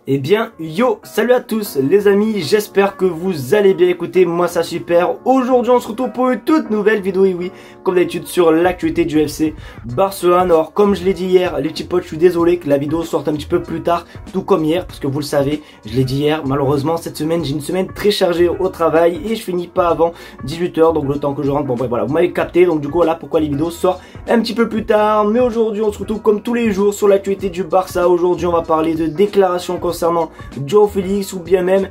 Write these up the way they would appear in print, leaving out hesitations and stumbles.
Eh bien, yo, salut à tous les amis, j'espère que vous allez bien. Écoutez, moi ça super. Aujourd'hui on se retrouve pour une toute nouvelle vidéo, et oui, comme d'habitude sur l'actualité du FC Barcelone. Alors comme je l'ai dit hier, les petits potes, je suis désolé que la vidéo sorte un petit peu plus tard, tout comme hier, parce que vous le savez, je l'ai dit hier, malheureusement cette semaine, j'ai une semaine très chargée au travail et je finis pas avant 18 h, donc le temps que je rentre, bon bref, voilà, vous m'avez capté, donc du coup voilà pourquoi les vidéos sortent un petit peu plus tard. Mais aujourd'hui on se retrouve comme tous les jours sur l'actualité du Barça. Aujourd'hui on va parler de déclarations concernant João Félix, ou bien même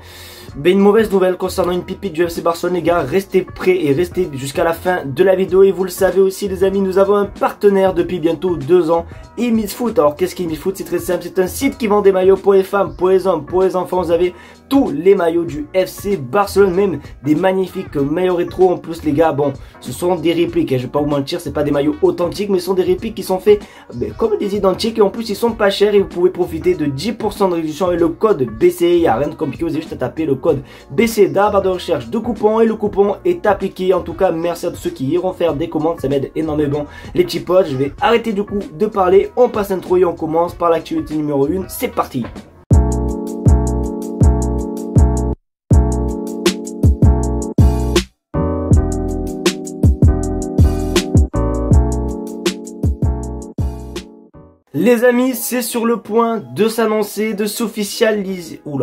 une mauvaise nouvelle concernant une pipite du FC Barcelone. Les gars, restez prêts et restez jusqu'à la fin de la vidéo. Et vous le savez aussi les amis, nous avons un partenaire depuis bientôt 2 ans, Imisfoot. Alors qu'est-ce qu'Imisfoot? C'est très simple, c'est un site qui vend des maillots pour les femmes, pour les hommes, pour les enfants. Vous avez tous les maillots du FC Barcelone, même des magnifiques maillots rétro. En plus les gars, bon, ce sont des répliques, je vais pas vous mentir, c'est pas des maillots authentiques, mais ce sont des répliques qui sont faits comme des identiques, et en plus ils sont pas chers et vous pouvez profiter de 10% de réduction avec le code BCE. Il n'y a rien de compliqué, vous avez juste à taper le code BCE dans la barre de recherche de coupons et le coupon est appliqué. En tout cas, merci à tous ceux qui iront faire des commandes, ça m'aide énormément les petits potes. Je vais arrêter du coup de parler, on passe l'intro et on commence par l'actualité numéro 1, c'est parti. Les amis, c'est sur le point de s'annoncer, de s'officialiser. Oh,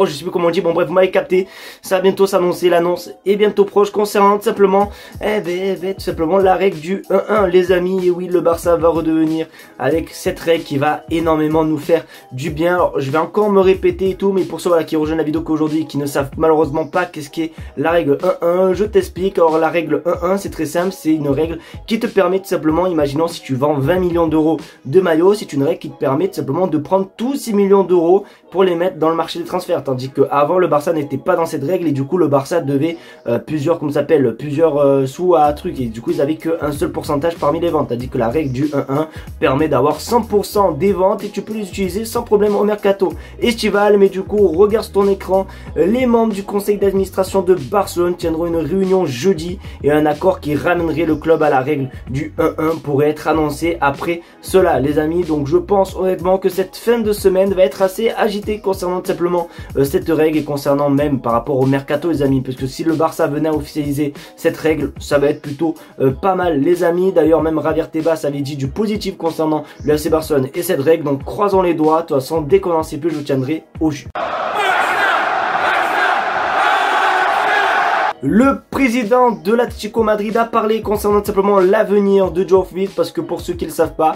je sais plus comment on dit. Bon, bref, vous m'avez capté. Ça va bientôt s'annoncer. L'annonce est bientôt proche concernant tout simplement, tout simplement la règle du 1-1, les amis. Et oui, le Barça va redevenir avec cette règle qui va énormément nous faire du bien. Alors, je vais encore me répéter et tout, mais pour ceux voilà, qui rejoignent la vidéo qu'aujourd'hui et qui ne savent malheureusement pas qu'est-ce qu'est la règle 1-1, je t'explique. Alors, la règle 1-1, c'est très simple. C'est une règle qui te permet tout simplement, imaginons si tu vends 20 millions d'euros de maillots, c'est une règle qui te permet tout simplement de prendre tous 6 millions d'euros pour les mettre dans le marché des transferts, tandis que avant le Barça n'était pas dans cette règle et du coup le Barça devait plusieurs sous à trucs, et du coup ils avaient qu'un seul pourcentage parmi les ventes, tandis que la règle du 1-1 permet d'avoir 100% des ventes et tu peux les utiliser sans problème au mercato estival. Mais du coup regarde sur ton écran, les membres du conseil d'administration de Barcelone tiendront une réunion jeudi et un accord qui ramènerait le club à la règle du 1-1 pourrait être annoncé après cela les amis. Donc je pense honnêtement que cette fin de semaine va être assez agitée concernant tout simplement cette règle et concernant même par rapport au mercato les amis, parce que si le Barça venait à officialiser cette règle, ça va être plutôt pas mal les amis. D'ailleurs même Javier Tebas avait dit du positif concernant le FC Barcelone et cette règle, donc croisons les doigts. De toute façon dès qu'on en sait plus, je vous tiendrai au jus. Le président de l'Atlético Madrid a parlé concernant tout simplement l'avenir de João Félix, parce que pour ceux qui ne le savent pas,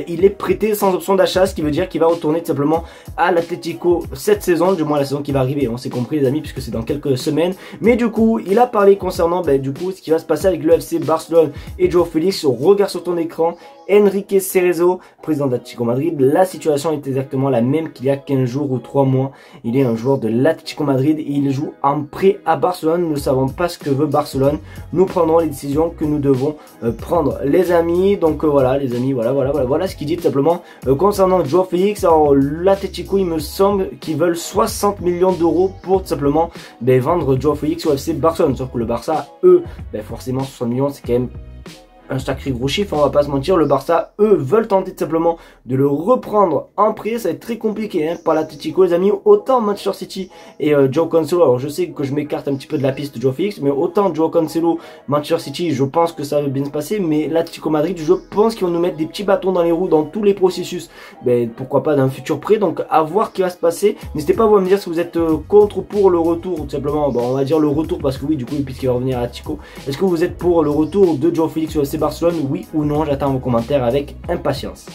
il est prêté sans option d'achat, ce qui veut dire qu'il va retourner tout simplement à l'Atlético cette saison, du moins la saison qui va arriver, on s'est compris les amis, puisque c'est dans quelques semaines. Mais du coup, il a parlé concernant du coup ce qui va se passer avec le FC Barcelone et João Félix. Regarde sur ton écran, Enrique Cerezo, président de l'Atlético Madrid, la situation est exactement la même qu'il y a 15 jours ou 3 mois. Il est un joueur de l'Atlético Madrid et il joue en prêt à Barcelone. Nous ne savons pas ce que veut Barcelone. Nous prendrons les décisions que nous devons prendre les amis. Donc voilà les amis, voilà ce qu'il dit tout simplement concernant João Félix. Alors l'Atlético, il me semble qu'ils veulent 60 millions d'euros pour tout simplement vendre João Félix au FC Barcelone. Sauf que le Barça, eux, forcément 60 millions c'est quand même un sacré gros chiffre, on va pas se mentir. Le Barça, eux, veulent tenter tout simplement de le reprendre en prêt. Ça va être très compliqué par l'Atlético les amis. Autant Manchester City et João Cancelo, alors je sais que je m'écarte un petit peu de la piste de João Félix, mais autant João Cancelo, Manchester City, je pense que ça va bien se passer, mais l'Atlético Madrid, je pense qu'ils vont nous mettre des petits bâtons dans les roues dans tous les processus, pourquoi pas d'un futur prêt. Donc à voir ce qui va se passer. N'hésitez pas à me dire si vous êtes contre ou pour le retour, tout simplement. On va dire le retour parce que oui, du coup, puisqu'il va revenir à l'Atlético, est-ce que vous êtes pour le retour de João Félix au FC Barcelone, oui ou non? J'attends vos commentaires avec impatience.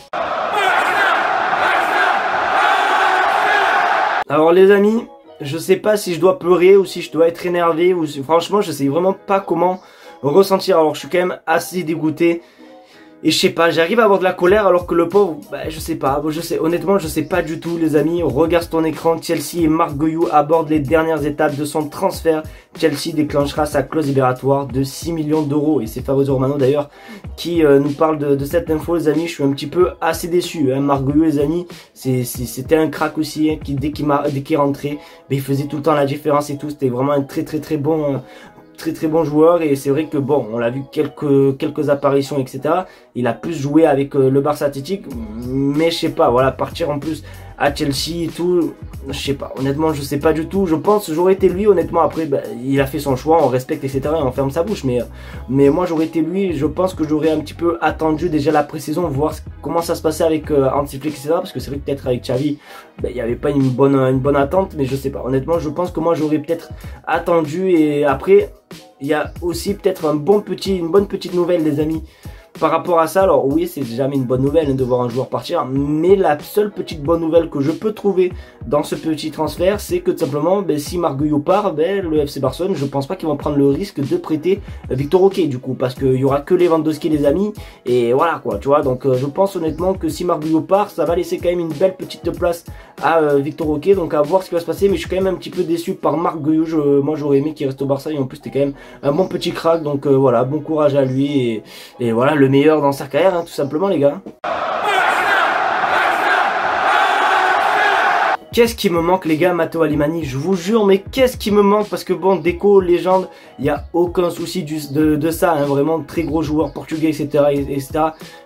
Alors les amis, je sais pas si je dois pleurer ou si je dois être énervé, ou si, franchement je sais vraiment pas comment ressentir. Alors je suis quand même assez dégoûté. Et je sais pas, j'arrive à avoir de la colère alors que le pauvre, je sais pas, honnêtement je sais pas du tout les amis. Regarde sur ton écran, Chelsea et Marc Guéhiou abordent les dernières étapes de son transfert. Chelsea déclenchera sa clause libératoire de 6 millions d'euros et c'est Fabrizio Romano d'ailleurs qui nous parle de cette info les amis. Je suis un petit peu assez déçu, Marc Guéhiou les amis, c'était un crack aussi, qui dès qu'il est rentré, il faisait tout le temps la différence et tout, c'était vraiment un très bon très bon joueur. Et c'est vrai que bon, on l'a vu quelques apparitions etc. Il a plus joué avec le Barça Athletic, mais je sais pas, voilà, partir en plus à Chelsea et tout. Je sais pas, honnêtement je sais pas du tout. Je pense j'aurais été lui, honnêtement. Après bah, il a fait son choix, on respecte etc et on ferme sa bouche, mais moi j'aurais été lui. Je pense que j'aurais un petit peu attendu déjà la pré-saison, voir comment ça se passait avec Hansi Flick etc, parce que c'est vrai que peut-être avec Xavi bah, il n'y avait pas une bonne attente, mais je sais pas, honnêtement je pense que moi j'aurais peut-être attendu. Et après il y a aussi peut-être une bonne petite nouvelle les amis par rapport à ça. Alors oui, c'est jamais une bonne nouvelle hein, de voir un joueur partir, mais la seule petite bonne nouvelle que je peux trouver dans ce petit transfert, c'est que tout simplement, ben, si Marc Guehiot part, ben, le FC Barcelone, je pense pas qu'ils vont prendre le risque de prêter Victor Roque du coup, parce qu'il y aura que Lewandowski les amis, et voilà quoi, tu vois. Donc je pense honnêtement que si Marc Guehiot part, ça va laisser quand même une belle petite place à Victor Roque, donc à voir ce qui va se passer. Mais je suis quand même un petit peu déçu par Marc Guehiot. Moi j'aurais aimé qu'il reste au Barça, et en plus c'était quand même un bon petit crack, donc voilà, bon courage à lui, et voilà, le meilleur dans sa carrière, hein, tout simplement les gars. Qu'est-ce qui me manque les gars, Matteo Alemany, je vous jure, mais qu'est-ce qui me manque, parce que bon, Deco, légende, il n'y a aucun souci de ça, hein, vraiment très gros joueur portugais, etc.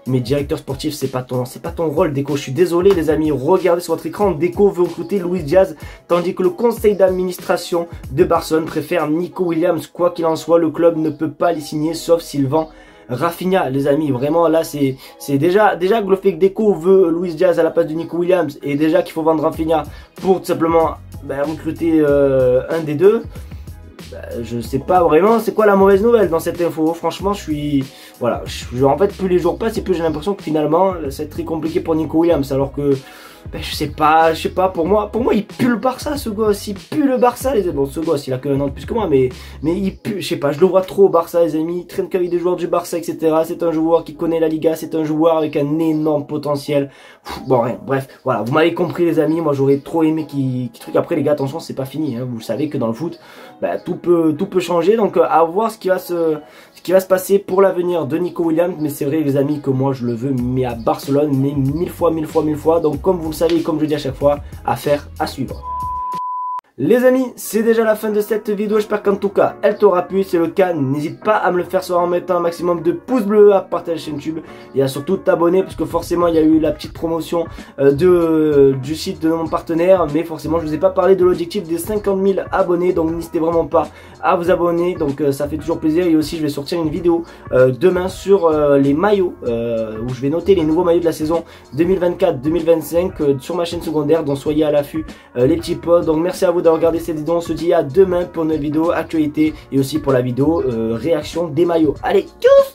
Mais directeur sportif, c'est pas ton rôle, Deco. Je suis désolé les amis, regardez sur votre écran, Deco veut recruter Luis Diaz, tandis que le conseil d'administration de Barcelone préfère Nico Williams. Quoi qu'il en soit, le club ne peut pas les signer, sauf s'il vend Rafinha, les amis. Vraiment là c'est déjà que le fait que Deco veut Luis Diaz à la place de Nico Williams, et déjà qu'il faut vendre Rafinha pour tout simplement recruter un des deux. Je sais pas vraiment c'est quoi la mauvaise nouvelle dans cette info. Franchement je suis voilà, en fait plus les jours passent et plus j'ai l'impression que finalement c'est très compliqué pour Nico Williams, alors que je sais pas, pour moi il pue le Barça, ce gosse, il pue le Barça les amis. Bon, ce gosse il a que un an de plus que moi, mais il pue, je sais pas, je le vois trop au Barça les amis, il traîne qu'avec des joueurs du Barça etc, c'est un joueur qui connaît la Liga, c'est un joueur avec un énorme potentiel. Bon rien, bref, voilà, vous m'avez compris les amis, moi j'aurais trop aimé qu'il truc. Après les gars, attention, c'est pas fini, hein. Vous savez que dans le foot, tout peut changer, donc à voir ce qui va se passer pour l'avenir de Nico Williams. Mais c'est vrai les amis que moi je le veux, mais à Barcelone, mais mille fois, donc comme vous le savez, comme je dis à chaque fois, affaire à suivre. Les amis, c'est déjà la fin de cette vidéo, j'espère qu'en tout cas elle t'aura plu. Si c'est le cas, n'hésite pas à me le faire savoir en mettant un maximum de pouces bleus, à partager la chaîne YouTube et à surtout t'abonner, parce que forcément il y a eu la petite promotion du site de mon partenaire, mais forcément je vous ai pas parlé de l'objectif des 50 000 abonnés, donc n'hésitez vraiment pas à vous abonner, donc ça fait toujours plaisir. Et aussi je vais sortir une vidéo demain sur les maillots, où je vais noter les nouveaux maillots de la saison 2024-2025 sur ma chaîne secondaire, donc soyez à l'affût les petits potes. Donc merci à vous d'avoir regardé cette vidéo, on se dit à demain pour une vidéo actualité et aussi pour la vidéo réaction des maillots. Allez, tchuss!